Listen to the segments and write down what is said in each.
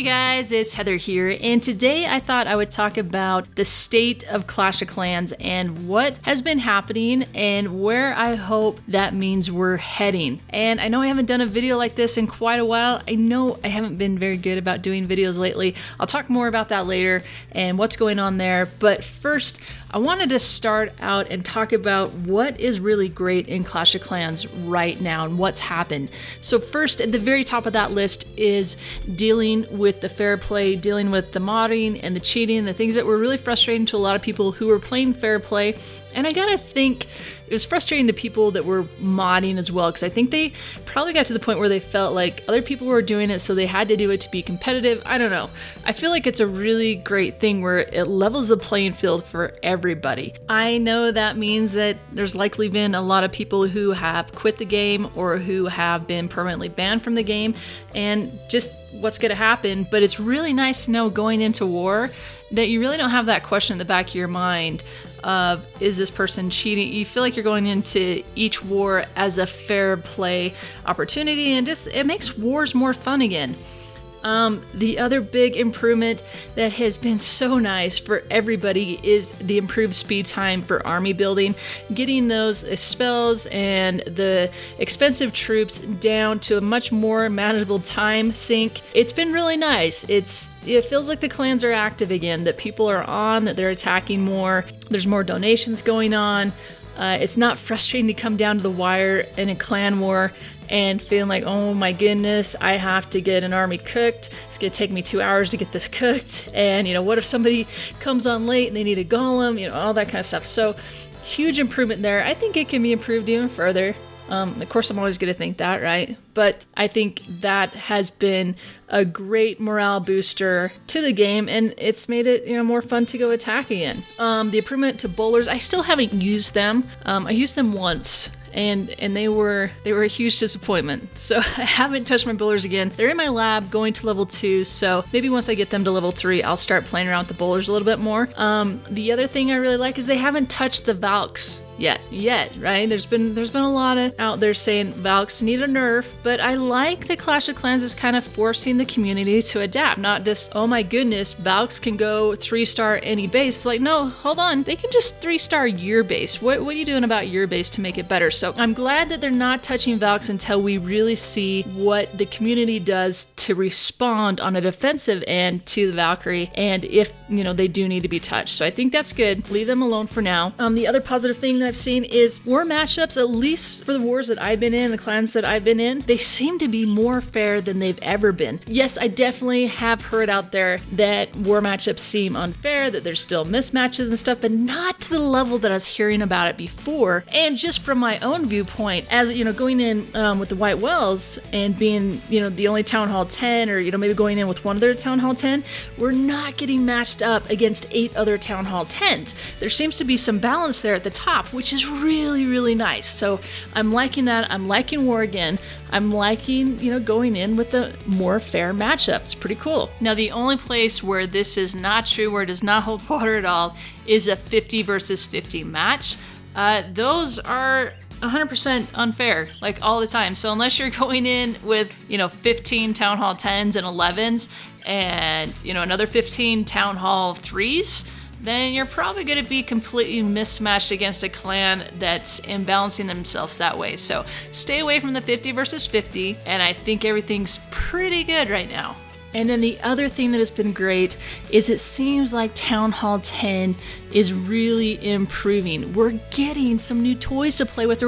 Hey guys, it's Heather here, and today I thought I would talk about the state of Clash of Clans and what has been happening and where I hope that means we're heading. And I know I haven't done a video like this in quite a while. I know I haven't been very good about doing videos lately. I'll talk more about that later and what's going on there. But first, I wanted to start out and talk about what is really great in Clash of Clans right now and what's happened. So first, at the very top of that list is dealing with the fair play, dealing with the modding and the cheating, the things that were really frustrating to a lot of people who were playing fair play. And I gotta think it was frustrating to people that were modding as well, because I think they probably got to the point where they felt like other people were doing it, so they had to do it to be competitive. I don't know. I feel like it's a really great thing where it levels the playing field for everybody. I know that means that there's likely been a lot of people who have quit the game or who have been permanently banned from the game, and just what's gonna happen. But it's really nice to know going into war that you really don't have that question in the back of your mind of, is this person cheating? You feel like you're going into each war as a fair play opportunity, and just it makes wars more fun again. The other big improvement that has been so nice for everybody is the improved speed time for army building, getting those spells and the expensive troops down to a much more manageable time sink. It's been really nice. It feels like the clans are active again, that people are on, that they're attacking more, there's more donations going on. It's not frustrating to come down to the wire in a clan war and feeling like, oh my goodness, I have to get an army cooked. It's gonna take me 2 hours to get this cooked. And what if somebody comes on late and they need a golem, all that kind of stuff. So huge improvement there. I think it can be improved even further. Of course, I'm always going to think that, right? But I think that has been a great morale booster to the game, and it's made it more fun to go attack again. The improvement to bowlers, I still haven't used them. I used them once, and they were a huge disappointment. So I haven't touched my bowlers again. They're in my lab going to level 2, so maybe once I get them to level 3, I'll start playing around with the bowlers a little bit more. The other thing I really like is they haven't touched the Valks yet, right? There's been a lot of out there saying Valks need a nerf, but I like that Clash of Clans is kind of forcing the community to adapt, not just, oh my goodness, Valks can go 3-star any base. It's like, no, hold on, they can just 3-star your base. What are you doing about your base to make it better? So I'm glad that they're not touching Valks until we really see what the community does to respond on a defensive end to the Valkyrie, and if they do need to be touched. So I think that's good. Leave them alone for now. The other positive thing that I've seen is war matchups, at least for the wars that I've been in, the clans that I've been in, they seem to be more fair than they've ever been. Yes, I definitely have heard out there that war matchups seem unfair, that there's still mismatches and stuff, but not to the level that I was hearing about it before. And just from my own viewpoint, as going in with the White Wells and being the only Town Hall 10, or maybe going in with one other Town Hall 10, we're not getting matched up against 8 other Town Hall 10s. There seems to be some balance there at the top, which is really, really nice. So I'm liking that. I'm liking war again. I'm liking, going in with a more fair matchup. It's pretty cool. Now, the only place where this is not true, where it does not hold water at all, is a 50 versus 50 match. Those are 100% unfair, like all the time. So unless you're going in with, 15 Town Hall 10s and 11s and, another 15 Town Hall 3s, then you're probably going to be completely mismatched against a clan that's imbalancing themselves that way. So stay away from the 50 versus 50, and I think everything's pretty good right now. And then the other thing that has been great is it seems like Town Hall 10 is really improving. We're getting some new toys to play with.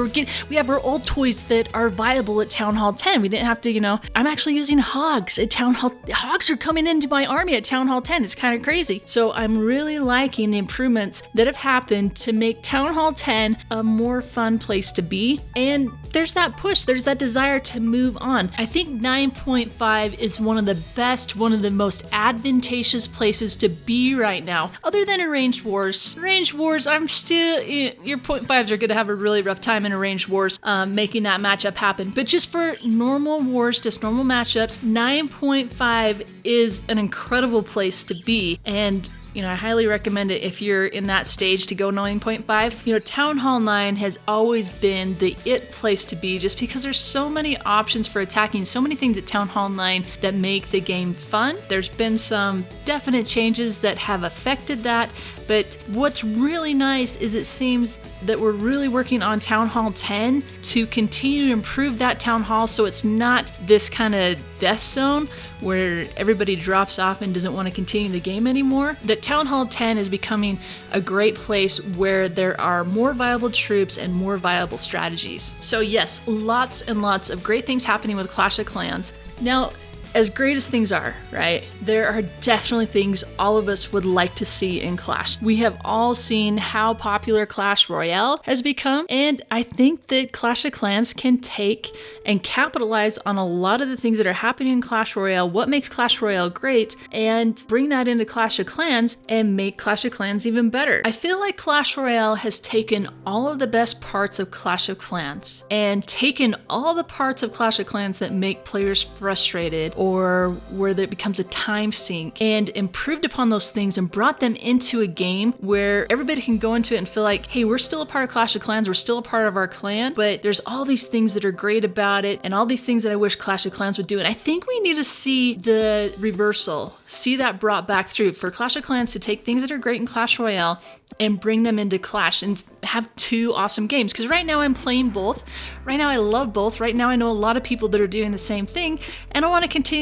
We have our old toys that are viable at Town Hall 10. We didn't have to, I'm actually using hogs at Town Hall. Hogs are coming into my army at Town Hall 10. It's kind of crazy. So I'm really liking the improvements that have happened to make Town Hall 10 a more fun place to be. And there's that push, there's that desire to move on. I think 9.5 is one of the best, one of the most advantageous places to be right now, other than in Ranged Wars. Ranged Wars, your 0.5s are going to have a really rough time in a Ranged Wars making that matchup happen. But just for normal wars, just normal matchups, 9.5 is an incredible place to be. And I highly recommend it if you're in that stage to go 9.5. Town Hall 9 has always been the it place to be just because there's so many options for attacking, so many things at Town Hall 9 that make the game fun. There's been some definite changes that have affected that, but what's really nice is it seems that we're really working on Town Hall 10 to continue to improve that Town Hall so it's not this kind of death zone where everybody drops off and doesn't want to continue the game anymore. That Town Hall 10 is becoming a great place where there are more viable troops and more viable strategies. So yes, lots and lots of great things happening with Clash of Clans. Now, as great as things are, right, there are definitely things all of us would like to see in Clash. We have all seen how popular Clash Royale has become, and I think that Clash of Clans can take and capitalize on a lot of the things that are happening in Clash Royale, what makes Clash Royale great, and bring that into Clash of Clans and make Clash of Clans even better. I feel like Clash Royale has taken all of the best parts of Clash of Clans and taken all the parts of Clash of Clans that make players frustrated or where it becomes a time sink and improved upon those things and brought them into a game where everybody can go into it and feel like, hey, we're still a part of Clash of Clans, we're still a part of our clan, but there's all these things that are great about it and all these things that I wish Clash of Clans would do. And I think we need to see the reversal, see that brought back through for Clash of Clans to take things that are great in Clash Royale and bring them into Clash and have two awesome games. Because right now I'm playing both. Right now I love both. Right now I know a lot of people that are doing the same thing, and I want to continue,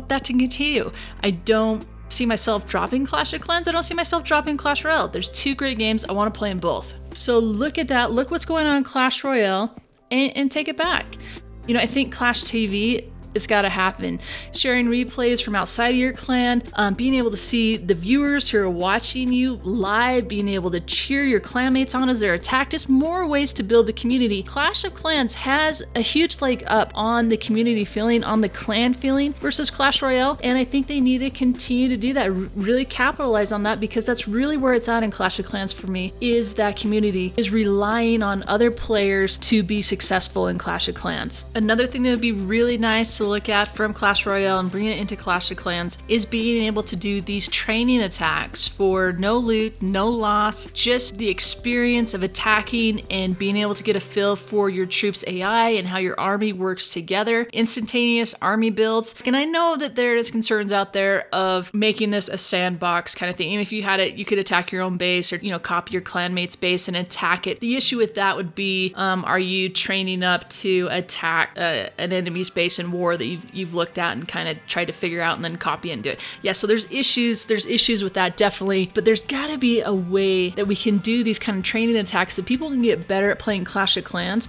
that to continue. I don't see myself dropping Clash of Clans. I don't see myself dropping Clash Royale. There's two great games. I want to play in both. So look at that. Look what's going on in Clash Royale and take it back. I think Clash TV, it's got to happen. Sharing replays from outside of your clan, being able to see the viewers who are watching you live, being able to cheer your clanmates on as they're attacked, just more ways to build the community. Clash of Clans has a huge leg up on the community feeling, on the clan feeling versus Clash Royale, and I think they need to continue to do that, really capitalize on that, because that's really where it's at in Clash of Clans for me, is that community is relying on other players to be successful in Clash of Clans. Another thing that would be really nice to look at from Clash Royale and bring it into Clash of Clans is being able to do these training attacks for no loot, no loss, just the experience of attacking and being able to get a feel for your troops' AI and how your army works together, instantaneous army builds. And I know that there is concerns out there of making this a sandbox kind of thing. And if you had it, you could attack your own base or, copy your clanmate's base and attack it. The issue with that would be, are you training up to attack an enemy's base in war that you've looked at and kind of tried to figure out and then copy and do it? Yeah, so there's issues with that, definitely, but there's got to be a way that we can do these kind of training attacks that people can get better at playing Clash of Clans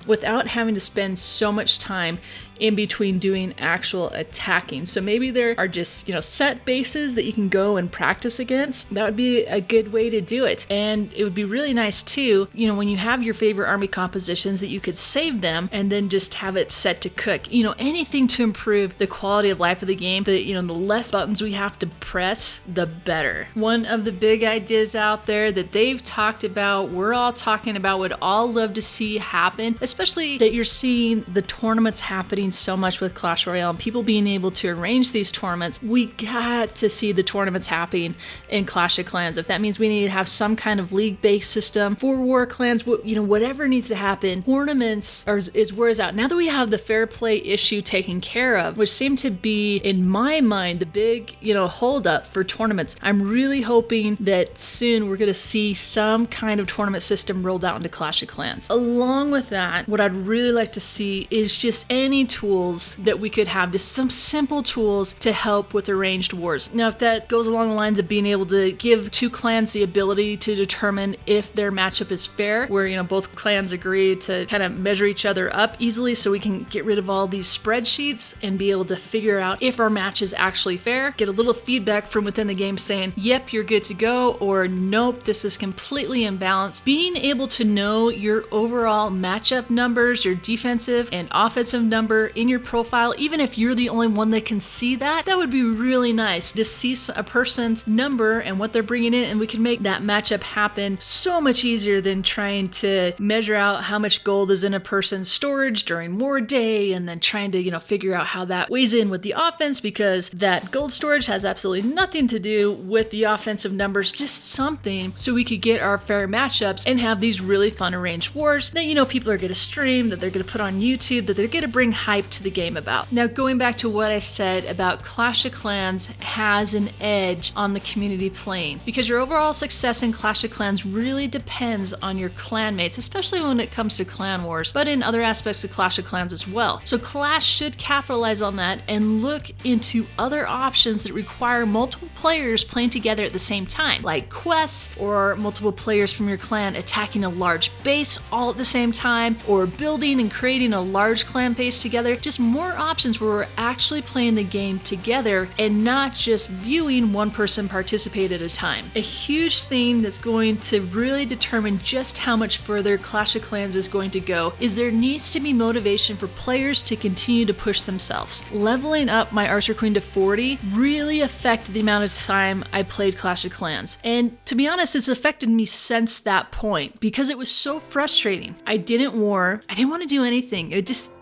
without having to spend so much time in between doing actual attacking. So maybe there are just, set bases that you can go and practice against. That would be a good way to do it. And it would be really nice too, when you have your favorite army compositions, that you could save them and then just have it set to cook. Anything to improve the quality of life of the game. The less buttons we have to press, the better. One of the big ideas out there that they've talked about, we're all talking about, would all love to see happen, especially that you're seeing the tournaments happening so much with Clash Royale and people being able to arrange these tournaments. We got to see the tournaments happening in Clash of Clans. If that means we need to have some kind of league-based system for war clans, whatever needs to happen, tournaments is where it's at. Now that we have the fair play issue taken care of, which seemed to be, in my mind, the big, hold up for tournaments, I'm really hoping that soon we're going to see some kind of tournament system rolled out into Clash of Clans. Along with that, what I'd really like to see is just any tools that we could have, just some simple tools to help with arranged wars. Now, if that goes along the lines of being able to give two clans the ability to determine if their matchup is fair, where, both clans agree to kind of measure each other up easily so we can get rid of all these spreadsheets and be able to figure out if our match is actually fair, get a little feedback from within the game saying, yep, you're good to go, or nope, this is completely imbalanced. Being able to know your overall matchup numbers, your defensive and offensive number in your profile, even if you're the only one that can see that, that would be really nice to see a person's number and what they're bringing in, and we can make that matchup happen so much easier than trying to measure out how much gold is in a person's storage during war day and then trying to, figure out how that weighs in with the offense, because that gold storage has absolutely nothing to do with the offensive numbers, just something so we could get our fair matchups and have these really fun arranged wars that, people are going to stream, that they're going to put on YouTube, that they're going to bring hype to the game about. Now, going back to what I said about Clash of Clans has an edge on the community playing, because your overall success in Clash of Clans really depends on your clanmates, especially when it comes to clan wars, but in other aspects of Clash of Clans as well. So Clash should capitalize on that and look into other options that require multiple players playing together at the same time, like quests, or multiple players from your clan attacking a large base all at the same time, or building and creating a large clan base together. Just more options where we're actually playing the game together and not just viewing one person participate at a time. A huge thing that's going to really determine just how much further Clash of Clans is going to go is there needs to be motivation for players to continue to push themselves. Leveling up my Archer Queen to 40 really affected the amount of time I played Clash of Clans. And to be honest, it's affected me since that point because it was so frustrating. I didn't war. I didn't want to do anything.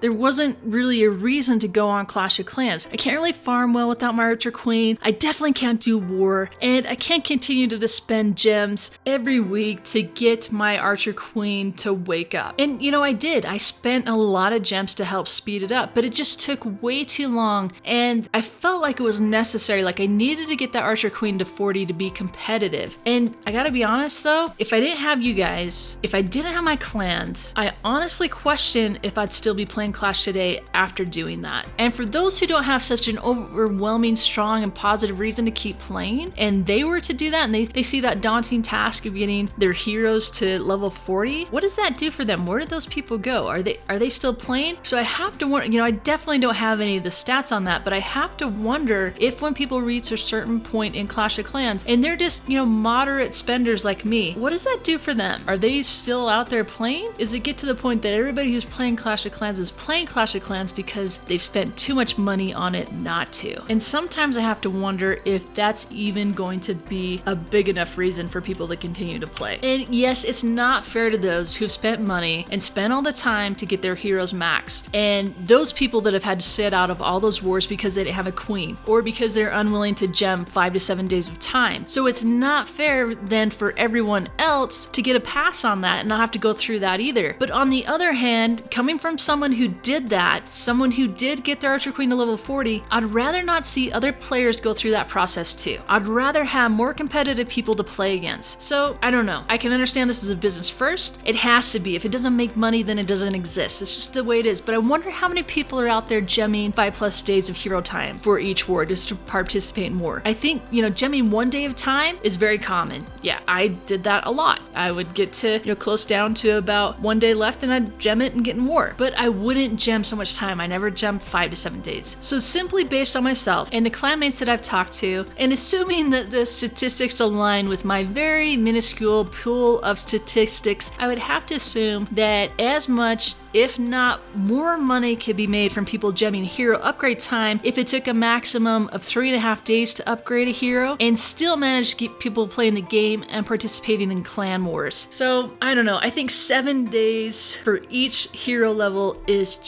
There wasn't really a reason to go on Clash of Clans. I can't really farm well without my Archer Queen. I definitely can't do war. And I can't continue to just spend gems every week to get my Archer Queen to wake up. And I did. I spent a lot of gems to help speed it up, but it just took way too long. And I felt like it was necessary. Like I needed to get that Archer Queen to 40 to be competitive. And I gotta be honest though, if I didn't have you guys, if I didn't have my clans, I honestly question if I'd still be playing Clash today after doing that. And for those who don't have such an overwhelming, strong, and positive reason to keep playing, and they were to do that, and they see that daunting task of getting their heroes to level 40, what does that do for them? Where do those people go? Are they still playing? So I have to wonder, I definitely don't have any of the stats on that, but I have to wonder if when people reach a certain point in Clash of Clans and they're just, moderate spenders like me, what does that do for them? Are they still out there playing? Is it get to the point that everybody who's playing Clash of Clans is playing Clash of Clans because they've spent too much money on it not to? And sometimes I have to wonder if that's even going to be a big enough reason for people to continue to play. And yes, it's not fair to those who've spent money and spent all the time to get their heroes maxed, and those people that have had to sit out of all those wars because they didn't have a queen, or because they're unwilling to gem 5 to 7 days of time. So it's not fair then for everyone else to get a pass on that and not have to go through that either. But on the other hand, coming from someone who did that, someone who did get their Archer Queen to level 40, I'd rather not see other players go through that process too. I'd rather have more competitive people to play against. So I don't know. I can understand this is a business first. It has to be. If it doesn't make money, then it doesn't exist. It's just the way it is. But I wonder how many people are out there gemming 5+ days of hero time for each war just to participate in war. I think, gemming 1 day of time is very common. Yeah, I did that a lot. I would get to, close down to about 1 day left and I'd gem it and get in war. But I wouldn't gem so much time. I never gemmed 5 to 7 days. So simply based on myself and the clanmates that I've talked to, and assuming that the statistics align with my very minuscule pool of statistics, I would have to assume that as much, if not more money could be made from people gemming hero upgrade time if it took a maximum of 3.5 days to upgrade a hero and still manage to keep people playing the game and participating in clan wars. So I don't know, I think 7 days for each hero level is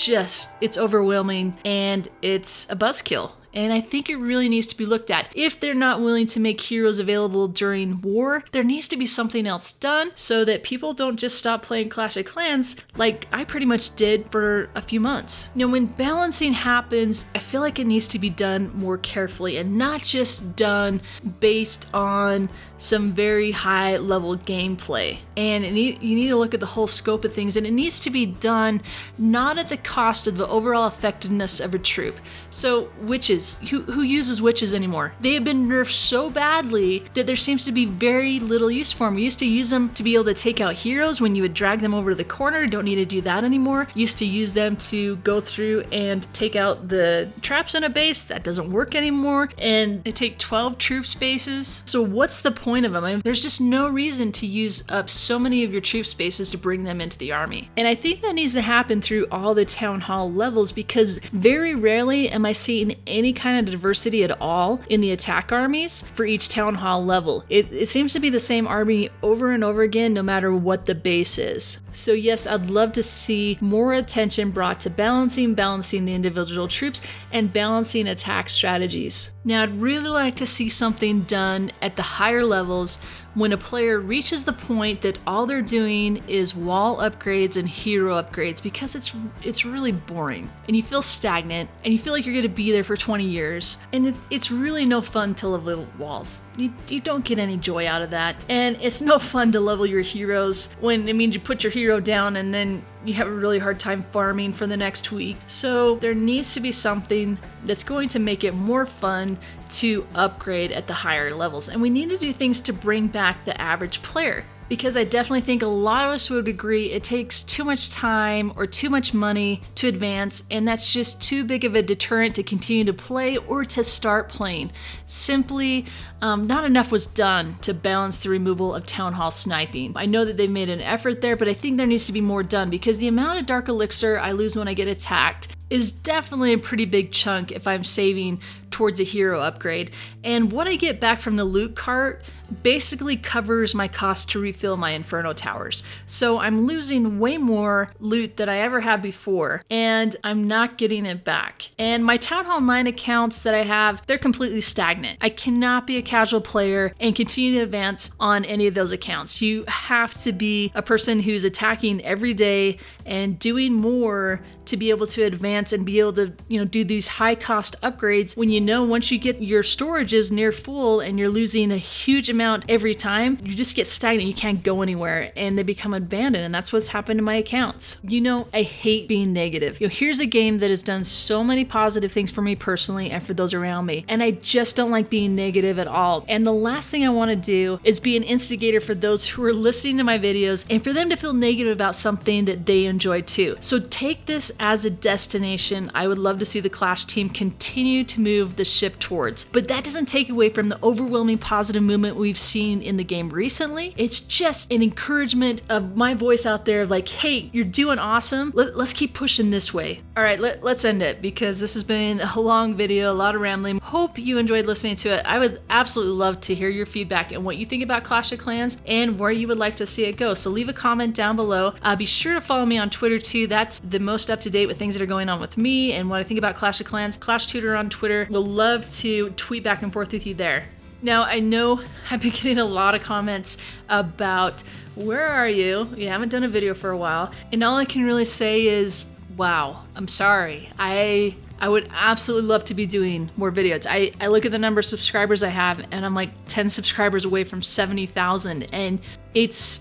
it's overwhelming and it's a buzzkill. And I think it really needs to be looked at. If they're not willing to make heroes available during war, there needs to be something else done so that people don't just stop playing Clash of Clans like I pretty much did for a few months. When balancing happens, I feel like it needs to be done more carefully and not just done based on some very high level gameplay. And you need to look at the whole scope of things, and it needs to be done not at the cost of the overall effectiveness of a troop. So witches, is who uses witches anymore? They have been nerfed so badly that there seems to be very little use for them. We used to use them to be able to take out heroes when you would drag them over to the corner. Don't need to do that anymore. Used to use them to go through and take out the traps in a base. That doesn't work anymore. And they take 12 troop spaces. So what's the point of them? I mean, there's just no reason to use up so many of your troop spaces to bring them into the army. And I think that needs to happen through all the town hall levels, because very rarely am I seeing any kind of diversity at all in the attack armies for each town hall level. It seems to be the same army over and over again, no matter what the base is. So yes, I'd love to see more attention brought to balancing the individual troops and balancing attack strategies. Now, I'd really like to see something done at the higher levels when a player reaches the point that all they're doing is wall upgrades and hero upgrades, because it's really boring and you feel stagnant and you feel like you're going to be there for 20 years and it's really no fun to level walls. You don't get any joy out of that, and it's no fun to level your heroes when it means you put your hero down and then you have a really hard time farming for the next week. So there needs to be something that's going to make it more fun to upgrade at the higher levels. And we need to do things to bring back the average player, because I definitely think a lot of us would agree it takes too much time or too much money to advance, and that's just too big of a deterrent to continue to play or to start playing. Simply, not enough was done to balance the removal of town hall sniping. I know that they've made an effort there, but I think there needs to be more done, because the amount of dark elixir I lose when I get attacked is definitely a pretty big chunk if I'm saving towards a hero upgrade. And what I get back from the loot cart basically covers my cost to refill my Inferno towers. So I'm losing way more loot than I ever had before, and I'm not getting it back. And my Town Hall 9 accounts that I have, they're completely stagnant. I cannot be a casual player and continue to advance on any of those accounts. You have to be a person who's attacking every day and doing more to be able to advance and be able to, do these high cost upgrades, when once you get your storages near full and you're losing a huge amount every time, you just get stagnant. You can't go anywhere and they become abandoned. And that's what's happened to my accounts. I hate being negative. Here's a game that has done so many positive things for me personally and for those around me, and I just don't like being negative at all. And the last thing I want to do is be an instigator for those who are listening to my videos and for them to feel negative about something that they enjoy too. So take this as a destination I would love to see the Clash team continue to move the ship towards. But that doesn't take away from the overwhelming positive movement we've seen in the game recently. It's just an encouragement of my voice out there, like, hey, you're doing awesome. Let's keep pushing this way. All right, let's end it, because this has been a long video, a lot of rambling. Hope you enjoyed listening to it. I would absolutely love to hear your feedback and what you think about Clash of Clans and where you would like to see it go. So leave a comment down below. Be sure to follow me on Twitter too. That's the most up to date with things that are going on with me and what I think about Clash of Clans. Clash Tutor on Twitter. We'll love to tweet back and forth with you there. Now, I know I've been getting a lot of comments about, where are you? You haven't done a video for a while. And all I can really say is, wow, I'm sorry. I would absolutely love to be doing more videos. I look at the number of subscribers I have and I'm like 10 subscribers away from 70,000, and it's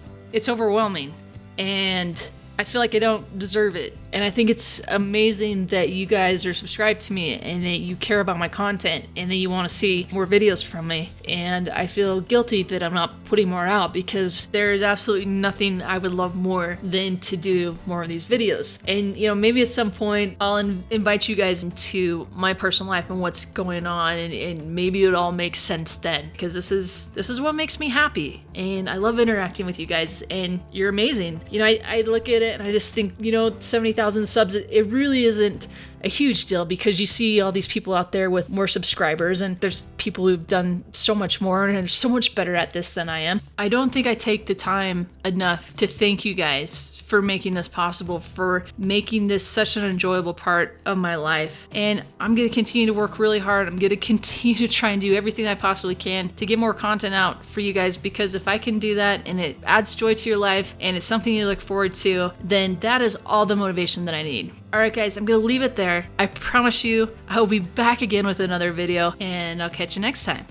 overwhelming. And I feel like I don't deserve it. And I think it's amazing that you guys are subscribed to me and that you care about my content and that you want to see more videos from me. And I feel guilty that I'm not putting more out, because there is absolutely nothing I would love more than to do more of these videos. And maybe at some point I'll invite you guys into my personal life and what's going on, and maybe it all makes sense then, because this is what makes me happy, and I love interacting with you guys, and you're amazing. I look at it and I just think 70,000 subs, it really isn't a huge deal, because you see all these people out there with more subscribers, and there's people who've done so much more and are so much better at this than I am. I don't think I take the time enough to thank you guys for making this possible, for making this such an enjoyable part of my life. And I'm going to continue to work really hard. I'm going to continue to try and do everything I possibly can to get more content out for you guys, because if I can do that and it adds joy to your life and it's something you look forward to, then that is all the motivation that I need. All right, guys, I'm going to leave it there. I promise you I will be back again with another video, and I'll catch you next time.